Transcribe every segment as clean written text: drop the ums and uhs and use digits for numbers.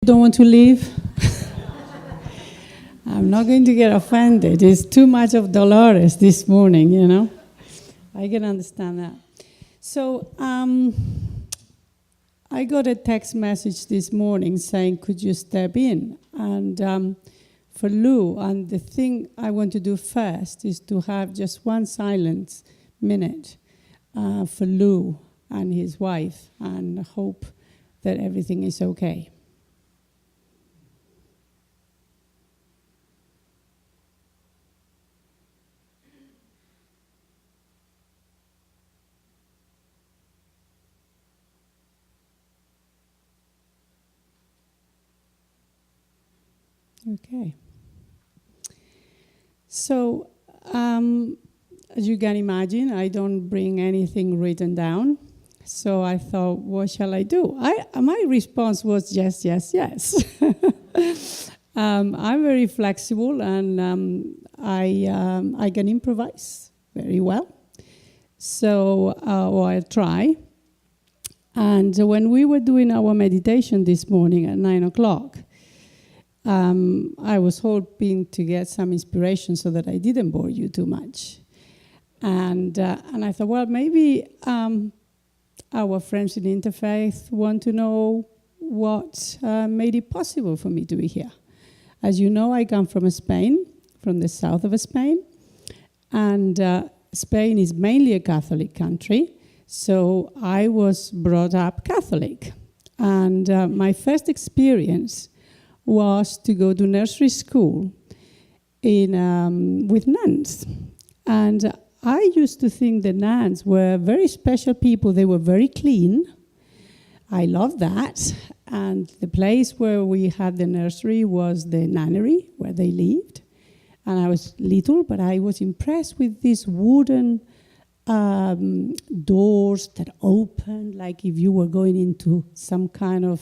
don't want to leave? I'm not going to get offended. It's too much of Dolores this morning, you know. I can understand that. So I got a text message this morning saying, could you step in? And for Lou, and the thing I want to do first is to have just one silent minute for Lou and his wife, and hope that everything is okay. Okay. So, as you can imagine, I don't bring anything written down. So I thought, what shall I do? My response was yes, yes, yes. I'm very flexible, and I can improvise very well. So, or I'll try. And when we were doing our meditation this morning at 9 o'clock, I was hoping to get some inspiration so that I didn't bore you too much. And I thought, well, maybe our friends in Interfaith want to know what made it possible for me to be here. As you know, I come from Spain, from the south of Spain. And Spain is mainly a Catholic country. So I was brought up Catholic. And my first experience was to go to nursery school with nuns. And I used to think the nuns were very special people. They were very clean. I loved that. And the place where we had the nursery was the nunnery, where they lived. And I was little, but I was impressed with these wooden doors that opened, like if you were going into some kind of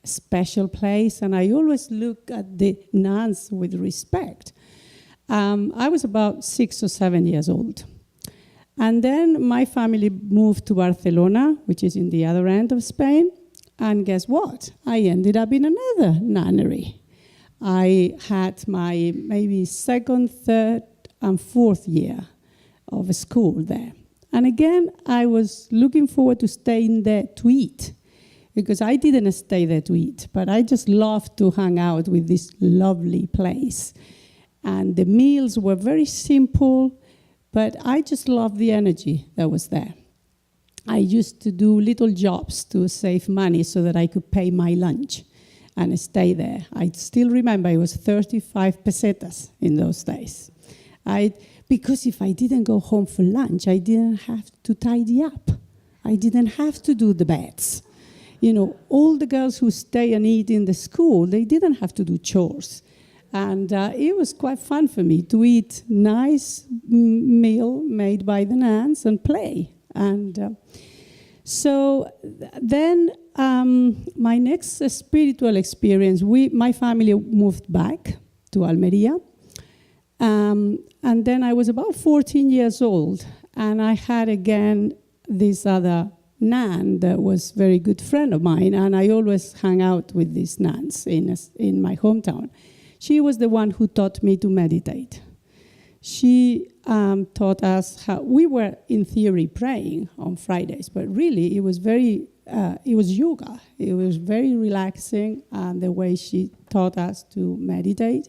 special place. And I always look at the nuns with respect. I was about 6 or 7 years old. And then my family moved to Barcelona, which is in the other end of Spain. And guess what? I ended up in another nunnery. I had my maybe second, third, and fourth year of school there. And again, I was looking forward to staying there to eat, because I didn't stay there to eat, but I just loved to hang out with this lovely place. And the meals were very simple, but I just loved the energy that was there. I used to do little jobs to save money so that I could pay my lunch and stay there. I still remember it was 35 pesetas in those days. Because if I didn't go home for lunch, I didn't have to tidy up. I didn't have to do the beds. You know, all the girls who stay and eat in the school, they didn't have to do chores. And it was quite fun for me to eat nice meal made by the nuns and play. And so then my next spiritual experience, my family moved back to Almeria. And then I was about 14 years old, and I had again this other nun that was a very good friend of mine, and I always hung out with these nuns in my hometown. She was the one who taught me to meditate. She taught us how we were, in theory, praying on Fridays, but really it was yoga. It was very relaxing, the way she taught us to meditate.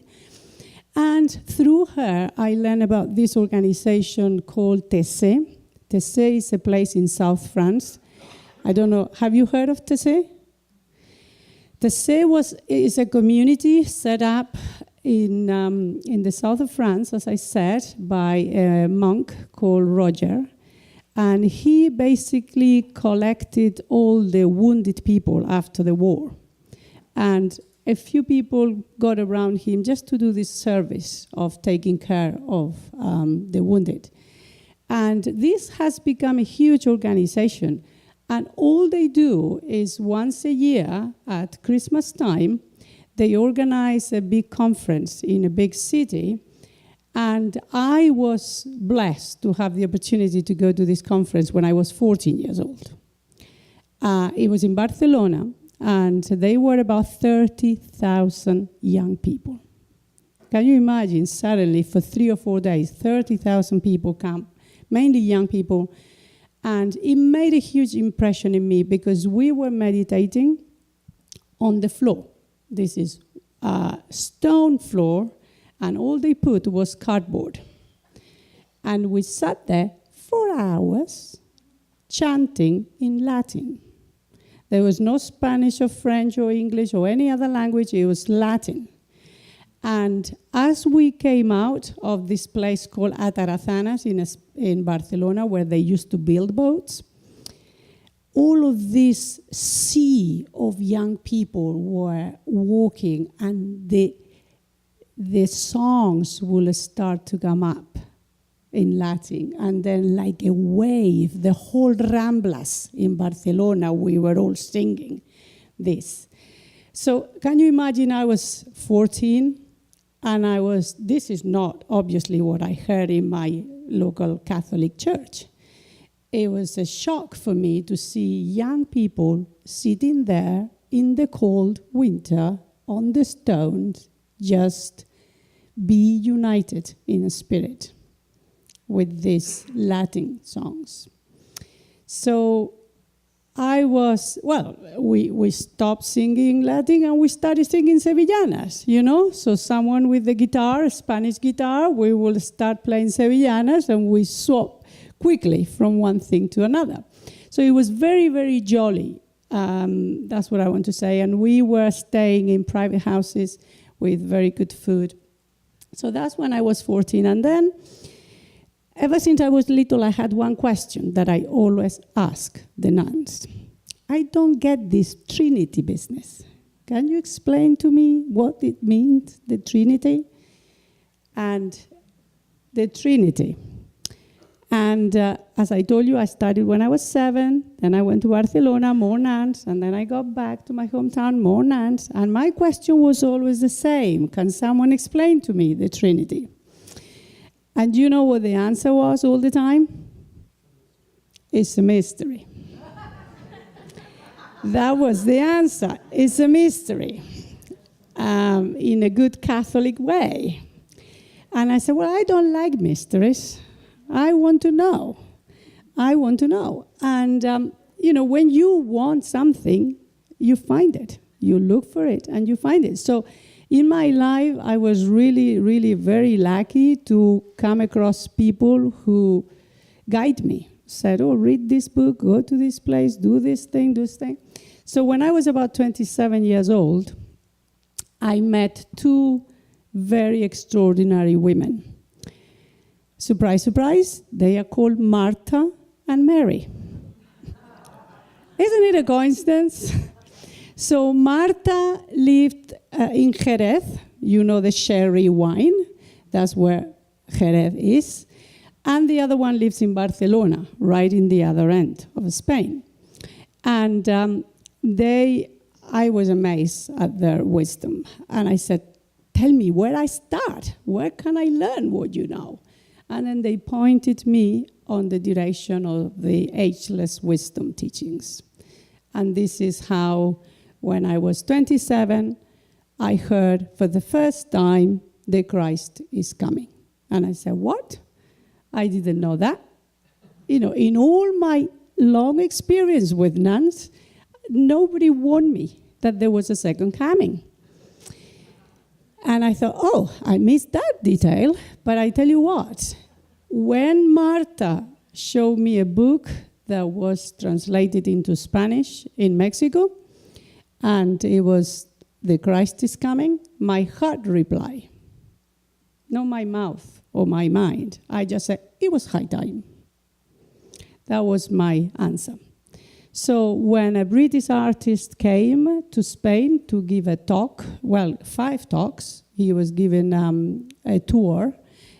And through her, I learned about this organization called Tessé. Tessé is a place in South France. I don't know, have you heard of Tessé? Tessé is a community set up in the south of France, as I said, by a monk called Roger. And he basically collected all the wounded people after the war. And a few people got around him just to do this service of taking care of the wounded. And this has become a huge organization. And all they do is once a year at Christmas time, they organize a big conference in a big city. And I was blessed to have the opportunity to go to this conference when I was 14 years old. It was in Barcelona. And they were about 30,000 young people. Can you imagine, suddenly, for 3 or 4 days, 30,000 people come, mainly young people. And it made a huge impression in me because we were meditating on the floor. This is a stone floor, and all they put was cardboard. And we sat there for hours chanting in Latin. There was no Spanish or French or English or any other language, it was Latin. And as we came out of this place called Atarazanas in Barcelona, where they used to build boats, all of this sea of young people were walking, and the songs will start to come up in Latin, and then like a wave, the whole Ramblas in Barcelona, we were all singing this. So can you imagine, I was 14, and this is not obviously what I heard in my local Catholic church. It was a shock for me to see young people sitting there in the cold winter on the stones, just be united in a spirit with these Latin songs. So we stopped singing Latin and we started singing Sevillanas, So someone with the guitar, a Spanish guitar, we will start playing Sevillanas, and we swap quickly from one thing to another. So it was very, very jolly. That's what I want to say. And we were staying in private houses with very good food. So that's when I was 14. And then, ever since I was little, I had one question that I always ask the nuns. I don't get this Trinity business. Can you explain to me what it means, the Trinity? And the Trinity. And as I told you, I started when I was 7. Then I went to Barcelona, more nuns. And then I got back to my hometown, more nuns. And my question was always the same. Can someone explain to me the Trinity? And you know what the answer was all the time? It's a mystery. That was the answer. It's a mystery, in a good Catholic way. And I said, well, I don't like mysteries. I want to know. And, when you want something, you find it. You look for it, and you find it. So in my life, I was really, really very lucky to come across people who guide me. Said, read this book, go to this place, do this thing. So when I was about 27 years old, I met 2 very extraordinary women. Surprise, surprise, they are called Martha and Mary. Isn't it a coincidence? So Martha lived in Jerez, the sherry wine. That's where Jerez is. And the other one lives in Barcelona, right in the other end of Spain. And I was amazed at their wisdom. And I said, tell me where I start. Where can I learn what you know? And then they pointed me on the direction of the ageless wisdom teachings. And this is how, when I was 27, I heard for the first time the Christ is coming. And I said, what? I didn't know that. In all my long experience with nuns, nobody warned me that there was a second coming. And I thought, I missed that detail. But I tell you what, when Marta showed me a book that was translated into Spanish in Mexico, and it was The Christ is Coming, my heart replied. Not my mouth or my mind. I just said, it was high time. That was my answer. So when a British artist came to Spain to give a talk, 5 talks, he was given a tour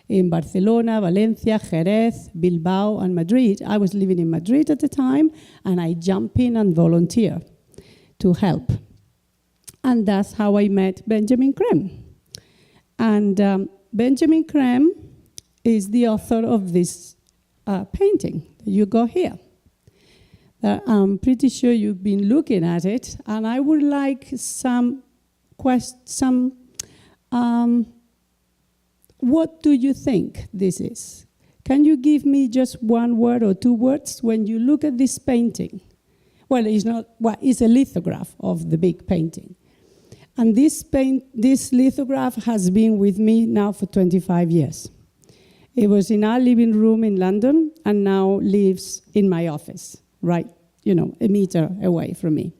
in Barcelona, Valencia, Jerez, Bilbao, and Madrid. I was living in Madrid at the time, and I jumped in and volunteered to help. And that's how I met Benjamin Creme. And Benjamin Creme is the author of this painting that you got here. I'm pretty sure you've been looking at it, and I would like some what do you think this is? Can you give me just one word or two words when you look at this painting? Well, it's a lithograph of the big painting. And this lithograph has been with me now for 25 years. It was in our living room in London and now lives in my office, right, a meter away from me.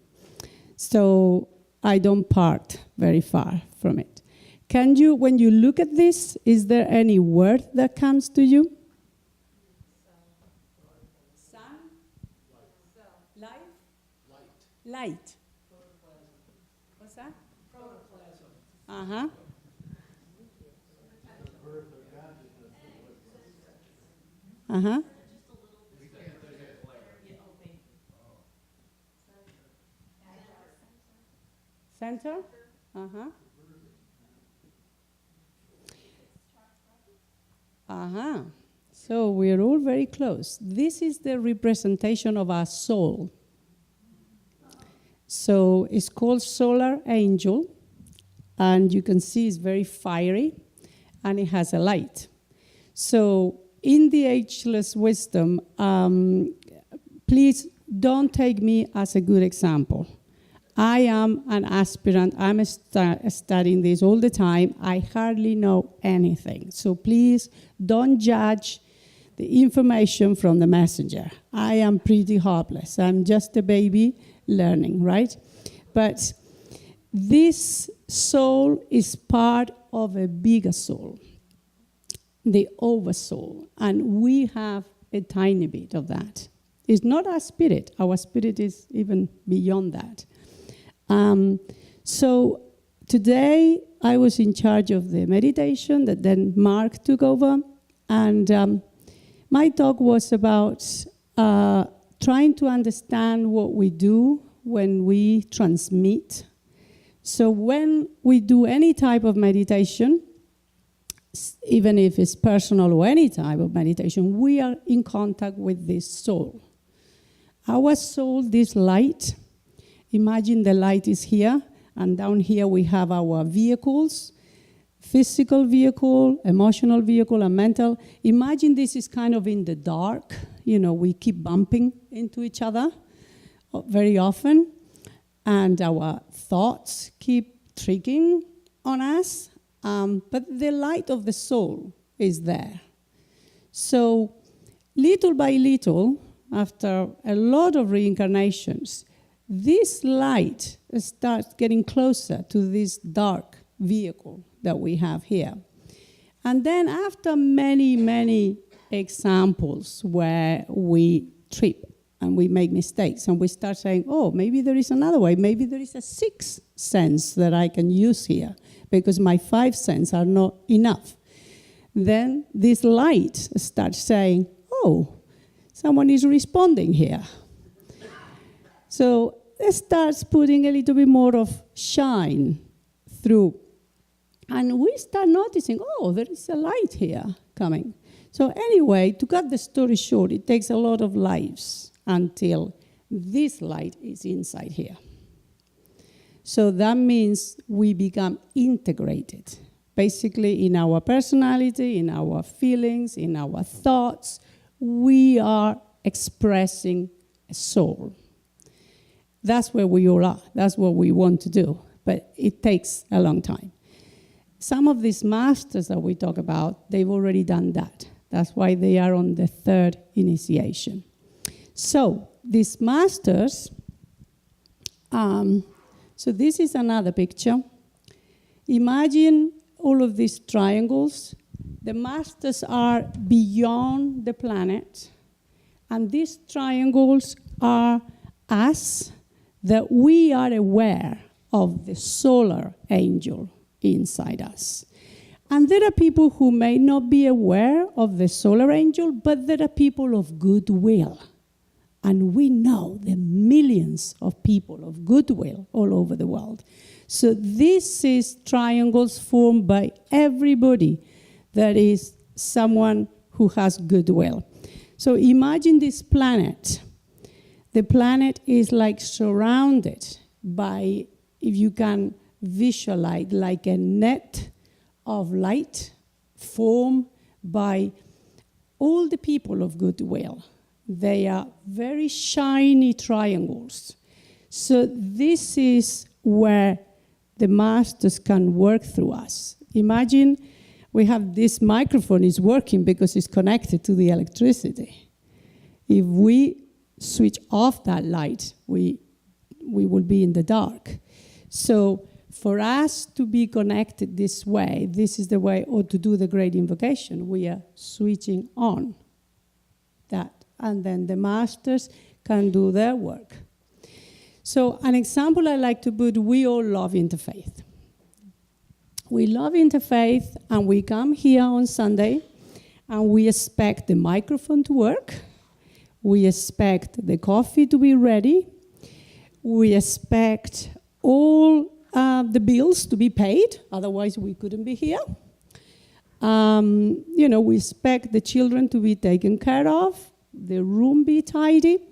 So I don't part very far from it. Can you, when you look at this, is there any word that comes to you? Sun? Light? Light. What's that? Protoplasm. Uh-huh. Uh-huh. Center? Uh-huh. Uh-huh. So we're all very close. This is the representation of our soul. So it's called Solar Angel, and you can see it's very fiery, and it has a light. So in the Ageless Wisdom, please don't take me as a good example. I am an aspirant. I'm studying this all the time. I hardly know anything. So please don't judge the information from the messenger. I am pretty hopeless. I'm just a baby learning, right? But this soul is part of a bigger soul, the oversoul, and we have a tiny bit of that. It's not our spirit. Our spirit is even beyond that. So today I was in charge of the meditation that then Mark took over, and my talk was about trying to understand what we do when we transmit. So when we do any type of meditation, even if it's personal or any type of meditation, we are in contact with this soul. Our soul, this light, imagine the light is here, and down here we have our vehicles, physical vehicle, emotional vehicle, and mental. Imagine this is kind of in the dark. We keep bumping into each other very often, and our thoughts keep tricking on us, but the light of the soul is there. So little by little, after a lot of reincarnations, this light starts getting closer to this dark vehicle that we have here. And then after many, many examples where we trip and we make mistakes and we start saying, oh, maybe there is another way, maybe there is a sixth sense that I can use here because my five senses are not enough. Then this light starts saying, oh, someone is responding here. So it starts putting a little bit more of shine through. And we start noticing, oh, there is a light here coming. So anyway, to cut the story short, it takes a lot of lives until this light is inside here. So that means we become integrated, basically in our personality, in our feelings, in our thoughts. We are expressing a soul. That's where we all are. That's what we want to do. But it takes a long time. Some of these masters that we talk about, they've already done that. That's why they are on the third initiation. So these masters, so this is another picture. Imagine all of these triangles. The masters are beyond the planet. And these triangles are us, that we are aware of the solar angel inside us. And there are people who may not be aware of the solar angel, but there are people of goodwill. And we know the millions of people of goodwill all over the world. So this is triangles formed by everybody that is someone who has goodwill. So imagine this planet The planet is like surrounded by, if you can visualize, like a net of light formed by all the people of goodwill. They are very shiny triangles. So this is where the masters can work through us. Imagine we have this microphone is working because it's connected to the electricity. If we switch off that light, we will be in the dark. So for us to be connected this way, this is the way, or to do the great invocation, we are switching on that. And then the masters can do their work. So an example I like to put, we all love Interfaith. We love Interfaith, and we come here on Sunday, and we expect the microphone to work. We expect the coffee to be ready. We expect all the bills to be paid, otherwise we couldn't be here. We expect the children to be taken care of, the room be tidy.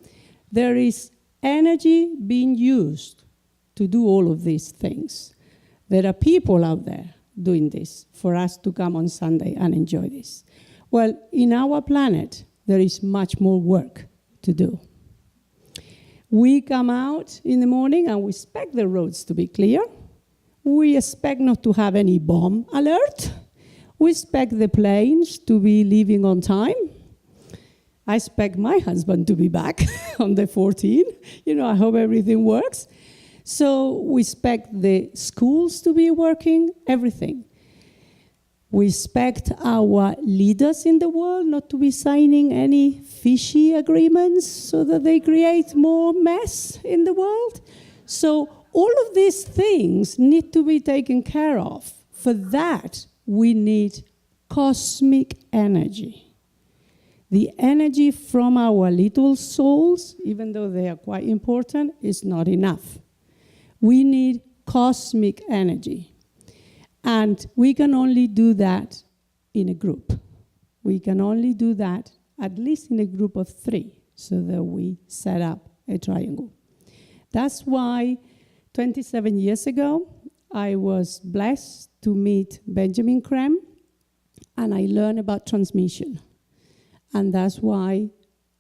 There is energy being used to do all of these things. There are people out there doing this for us to come on Sunday and enjoy this. Well, in our planet, there is much more work to do. We come out in the morning and we expect the roads to be clear. We expect not to have any bomb alert. We expect the planes to be leaving on time. I expect my husband to be back on the 14th. I hope everything works. So we expect the schools to be working, everything. We expect our leaders in the world not to be signing any fishy agreements so that they create more mess in the world. So all of these things need to be taken care of. For that, we need cosmic energy. The energy from our little souls, even though they are quite important, is not enough. We need cosmic energy. And we can only do that in a group. We can only do that at least in a group of 3, so that we set up a triangle. That's why 27 years ago, I was blessed to meet Benjamin Krem, and I learned about transmission. And that's why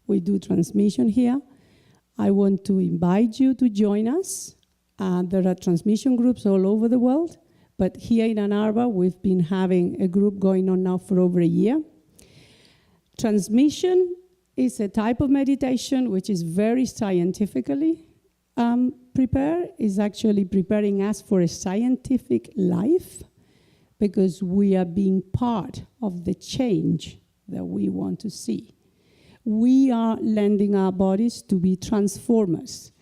we do transmission here. I want to invite you to join us. There are transmission groups all over the world, but here in Ann Arbor, we've been having a group going on now for over a year. Transmission is a type of meditation which is very scientifically prepared. It's actually preparing us for a scientific life, because we are being part of the change that we want to see. We are lending our bodies to be transformers.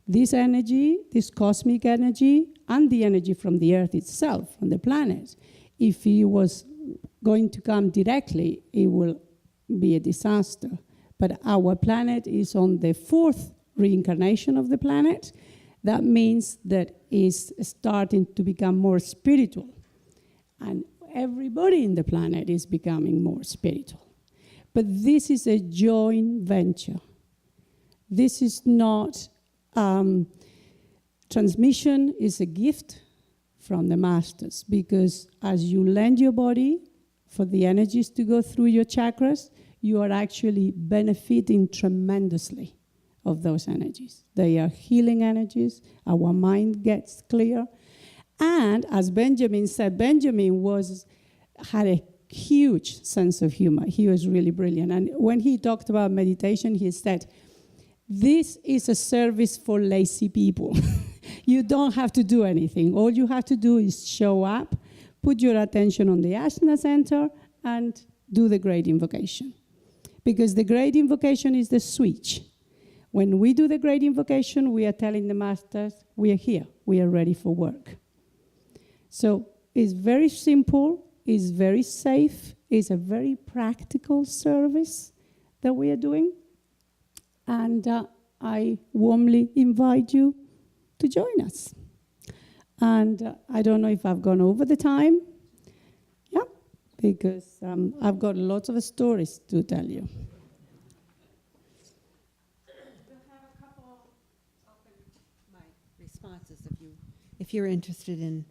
This energy, this cosmic energy, and the energy from the earth itself, from the planet, if it was going to come directly, it will be a disaster. But our planet is on the 4th reincarnation of the planet. That means that it's starting to become more spiritual. And everybody in the planet is becoming more spiritual. But this is a joint venture. This is not, transmission is a gift from the masters, because as you lend your body for the energies to go through your chakras, you are actually benefiting tremendously of those energies. They are healing energies. Our mind gets clear. And as Benjamin said, Benjamin had a huge sense of humor. He was really brilliant. And when he talked about meditation, he said, this is a service for lazy people. You don't have to do anything. All you have to do is show up, put your attention on the Asana Center, and do the great invocation. Because the great invocation is the switch. When we do the great invocation, we are telling the masters, we are here. We are ready for work. So it's very simple, it's very safe, it's a very practical service that we are doing. And I warmly invite you to join us. And I don't know if I've gone over the time. Yeah, because I've got lots of stories to tell you. We have a if you're interested in